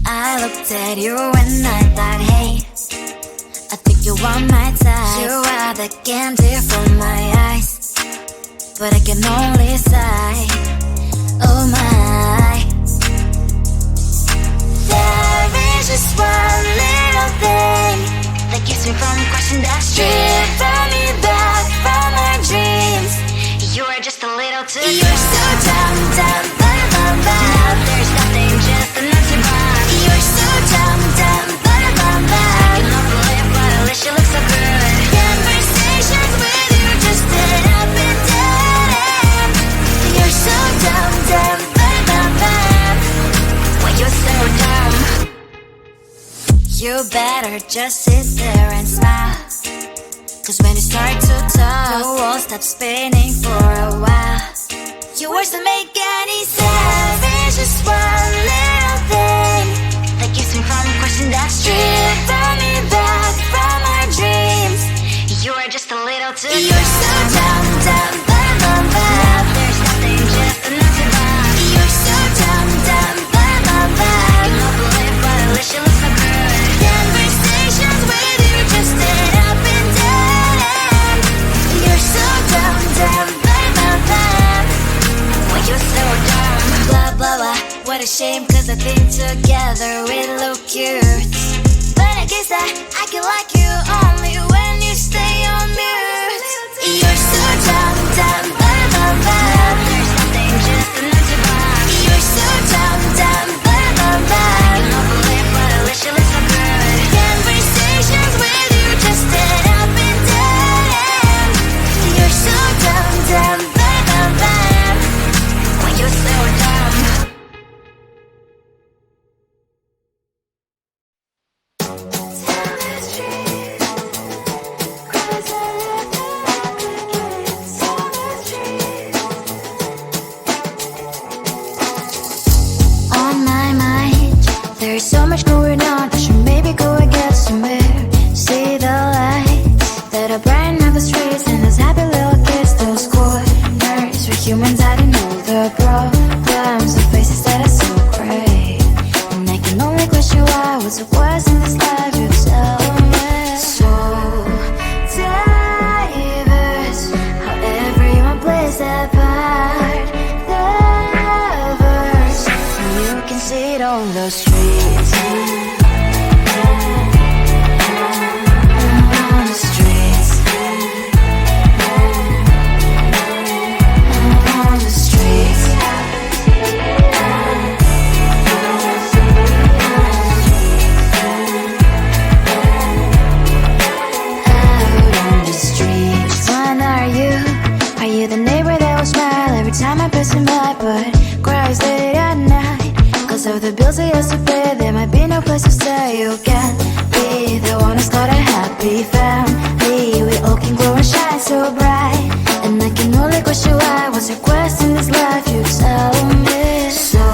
I looked at you and I thought, hey, I think you are my type. You are the candy from my eyes, but I can only sigh, oh my. There is just one little thing that keeps me from crossing that street. Drive me back from my dreams. You are just a little too close. You're so dumb, dumb, ba-da-bum-bum. Now there's nothing, just an empty bomb. You're so dumb, dumb, ba-da-bum-bum. I can overlap, but at least you look so good. Conversations with you just end up in dead end. You're so dumb, dumb, ba-da-bum-bum. Why you're so dumb? You better just sit there and smile, 'cause when you start to talk, the world stops spinning for a while. Your words don't make any sense. There's just one little thing that keeps me from crossing that street. Drive me back from my dreams. You are just a little too close. You're so dumb, dumb, ba-da-bum-bum. Now there's nothing, just an empty bomb. You're so dumb, dumb, ba-da-bum-bum. I can overlap, but at least you look so good. Conversations with you just end up in dead end. You're so dumb, dumb, ba-da-bum-bum. Why you're so dumb? Blah, blah, blah. What a shame, 'cause I think together we look cute. But I guess that I can like you only when you stay on mute. You're so dumb, dumb, ba-da-bum-bum. There's nothing, just an empty bomb. You're so dumb, dumb, ba-da-bum-bum. I can overlap, but at least you look so good. Conversations with you just end up in dead end. You're so dumb, dumb, ba-da-bum-bum. Why you're so dumb? On my mind, there's so much going on. I should maybe go and get somewhere. See the lights that are brighten up the streets, and those happy little kids, those corners where humans hiding all the problems, the faces that are so great. And I can only question why, what's the worst in this life, you tell me. So diverse, how everyone plays their part. Diverse, and you can see it on the streets. On the streets. On the streets. Out on the streets. When are you? Are you the neighbor that will smile every time I pass him by, but cries late at night? 'Cause of the bills he has to pay, there might be no place to stay. You can be the one who's got a happy family. We all can glow and shine so bright. And I can only question why, what's your quest in this life, you tell me. So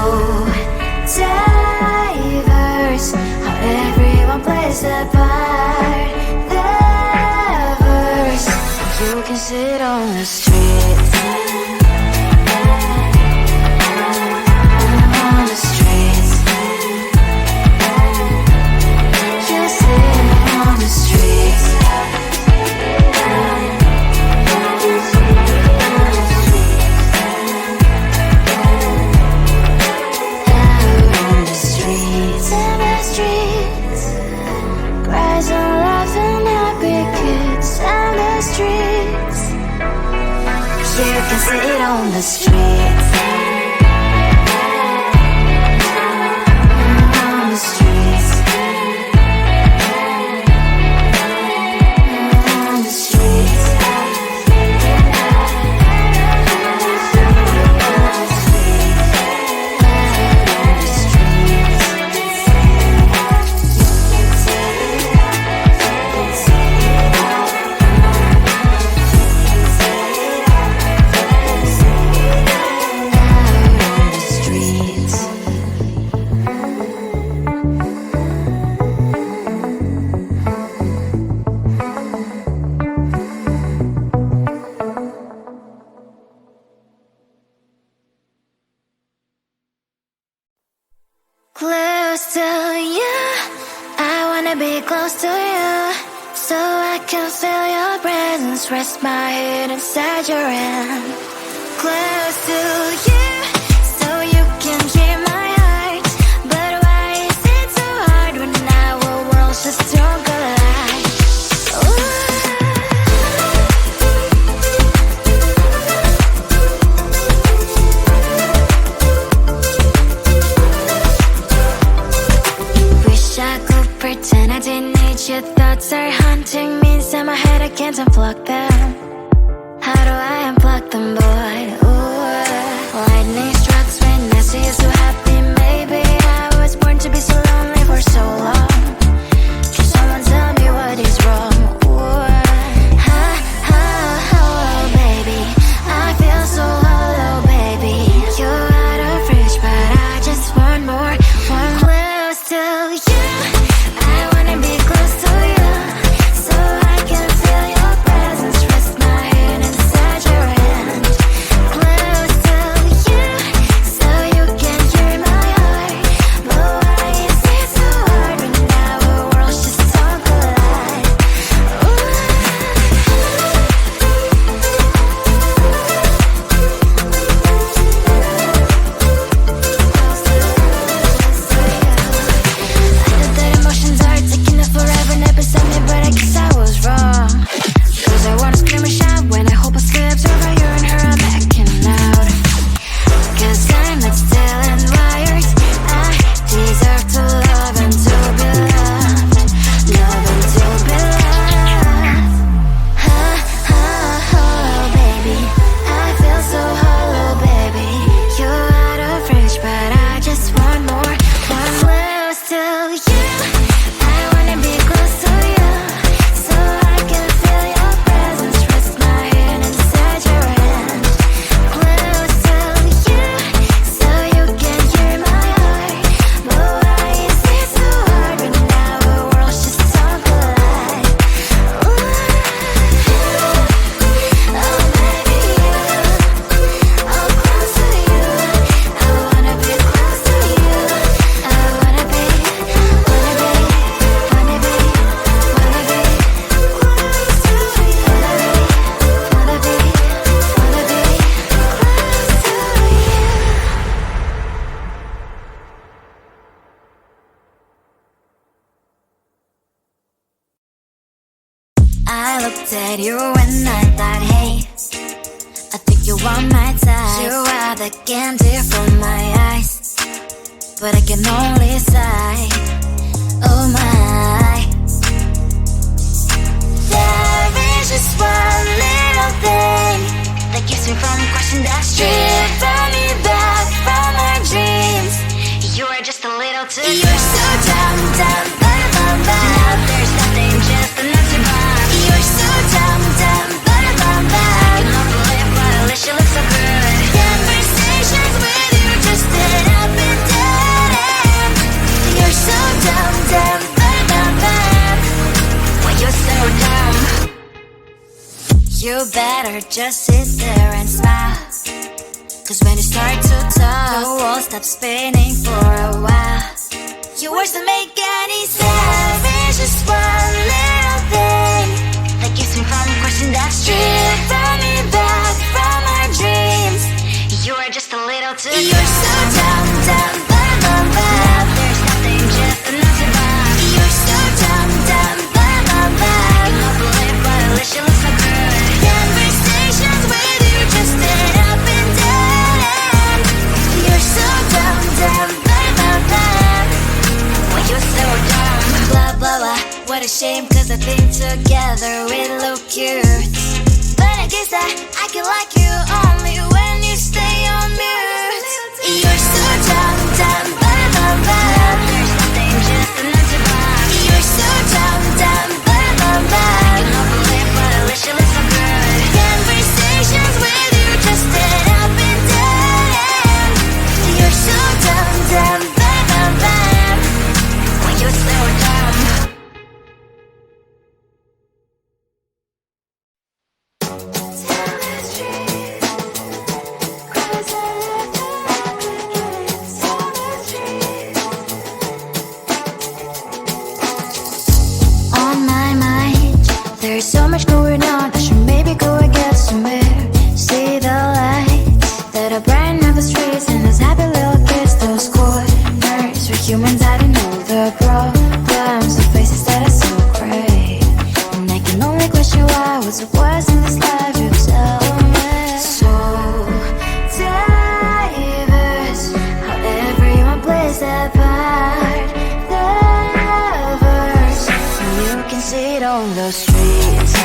diverse, how everyone plays their part. Diverse, you can see it on the streets. On the streets. You see it on the streets. Out on the streets. In the streets. Cries and laughing, happy kids. On the streets. You can see it on the streets. On the streets. On the streets. close to you. I wanna be close to you, so I can feel your presence. Rest my head inside your hand. Close to you, so you can hear my heart. But why is it so hard when our worlds just don't collide? Wish I could pretend I didn't need your thoughts are haunting me inside my head. I can't unplug them. How do I unplug them, boy? Ooh, lightning strikes when I see you so happy. Maybe I was born to be so lonely for so long. Can someone tell me what is wrong? Ooh, oh, baby, I feel so hollow, baby. You're out of reach, but I just want more, one close to you. I wanna be close to you, so I can feel your presence. Rest my head inside your hand. Close to you, so you can hear my heart. But why is it so hard when our worlds just don't collide? I know that emotions are taking up forever, never said me, but I guess I was wrong. Cause I wanna scream and shout when I hope I still observe how you and her are backing out. Cause I'm not still and wired. I deserve to love and to be loved. Love and to be loved. Oh, baby, I feel so hollow, baby. You're out of reach, but I just want more, one close to you. I wanna be close to you, so I can feel your presence. Rest my head inside your hand. Close to you, so you can hear my heart. But why is it so hard when our worlds just don't collide? Oh, baby, oh, close to you. I wanna be close to you. I wanna be close to you. I looked at you and I thought, hey, I think you want my type. You are the candy from my eyes, but I can only sigh. Oh my, there is just one little thing that keeps me from crossing that street. Driven me back from my dreams. You are just a little too close. You're so dumb, dumb, but now there's nothing, just enough to buy. You're so dumb, dumb, but you don't believe what at least you look so good. Conversations with you just end up in dead end. You're so dumb, dumb, but when you're so dumb, you better just sit there and smile. Cause when you start to talk, the world stops spinning for a while. Your words don't make any sense. There's just one little thing that keeps me from crossing that street. Driven me back from our dreams. You are just a little too close. You're so dumb, dumb, but now there's nothing, just enough to buy. You're so dumb, dumb, but you don't believe what at least you look so good. Conversations with you just end up in dead end. You're so dumb, dumb, but when you're so dumb. Blah, blah, blah, what a shame, cause I think together we look cute. But I guess that I can like you only when you stay on mute. You're so dumb, dumb, but there's nothing, just enough to buy. You're so dumb, dumb, but you don't believe what at least you look so good. Conversations with you just end up in dead end. You're so dumb, dumb, but when you're so dumb. humans hiding all their problems, the faces that are so great. And I can only question why was it worse in this life, you tell me. So diverse, how everyone plays their part. Diverse, you can see it on the streets.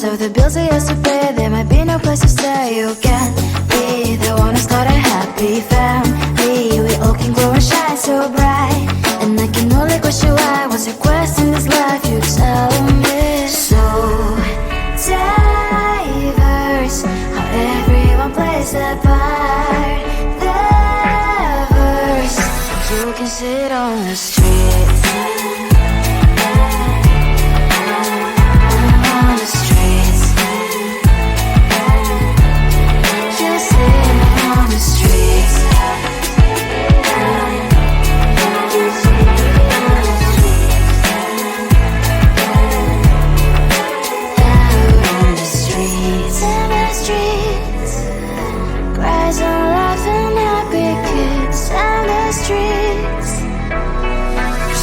Of the bills I used to pay, there might be no place to stay. You can be the one who's got a happy family. We all can grow and shine so bright. And I can only question why was your quest in this life, you tell me. So diverse, how everyone plays their part. Diverse, you can sit on the streets.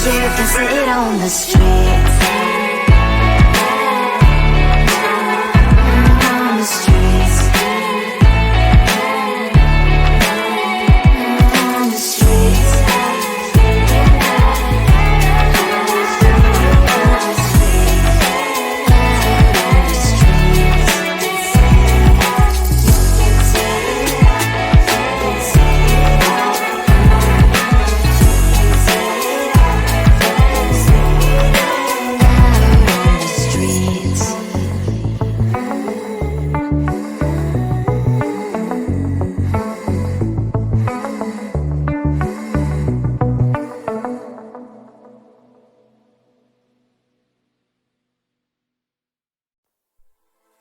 You can see it on the streets. On the streets. On the streets.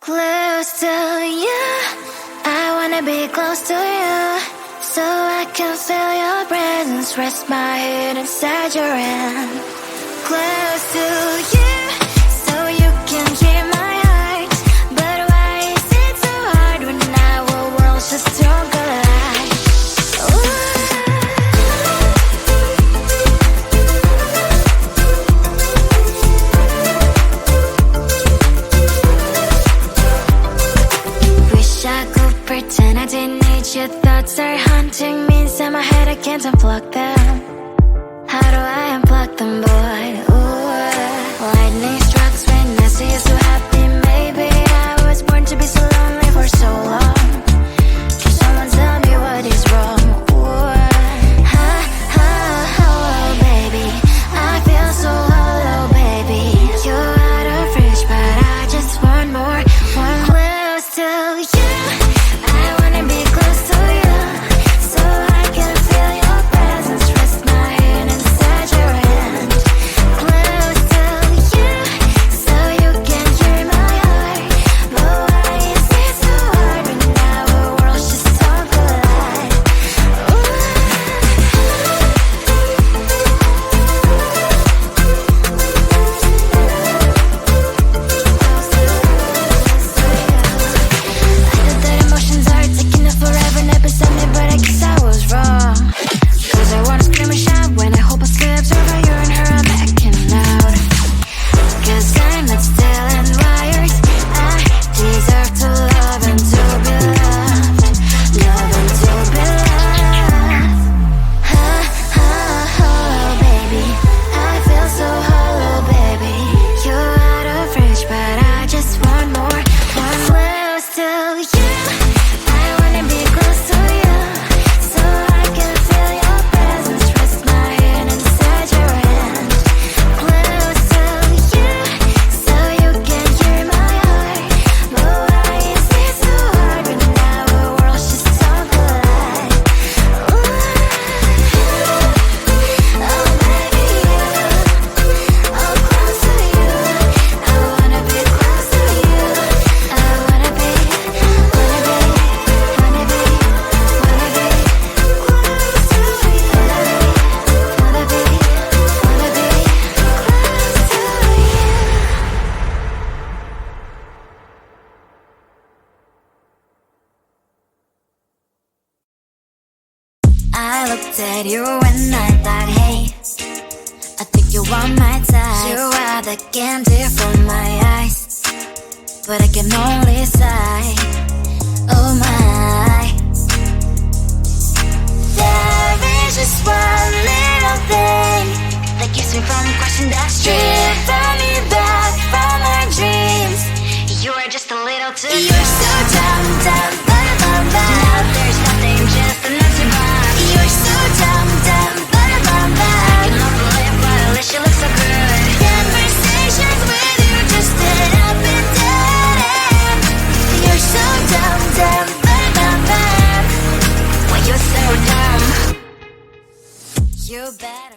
Close to you, I wanna be close to you, so I can feel your presence, rest my head inside your hand. Close to you, so you can hear my heart, but why is it so hard when our worlds just don't collide? Pretend I didn't need your thoughts are haunting me inside my head, I can't unplug them. How do I unplug them, boy? Ooh, lightning strikes when I see you so happy. Maybe I was born to be so lonely for so long. Can someone tell me what is wrong? Ooh, oh, baby, I feel so hollow, baby. You're out of reach, but I just want more, one close to you. Be close to you, so I can feel your presence. I looked at you and I thought, hey, I think you are my type. You are the candy from my eyes, but I can only sigh, oh my. There is just one little thing that keeps me from crossing that street, drive me back from my dreams. You are just a little too good. You're so dumb, dumb, ba-da-bum-bum. Now there's nothing, just an empty box. You're so dumb, dumb, ba-da-bum-bum. I can live, but at least you look so good. Conversations with you just end up in dead end. You're so dumb, dumb, ba-da-bum-bum. Why you're so dumb? You better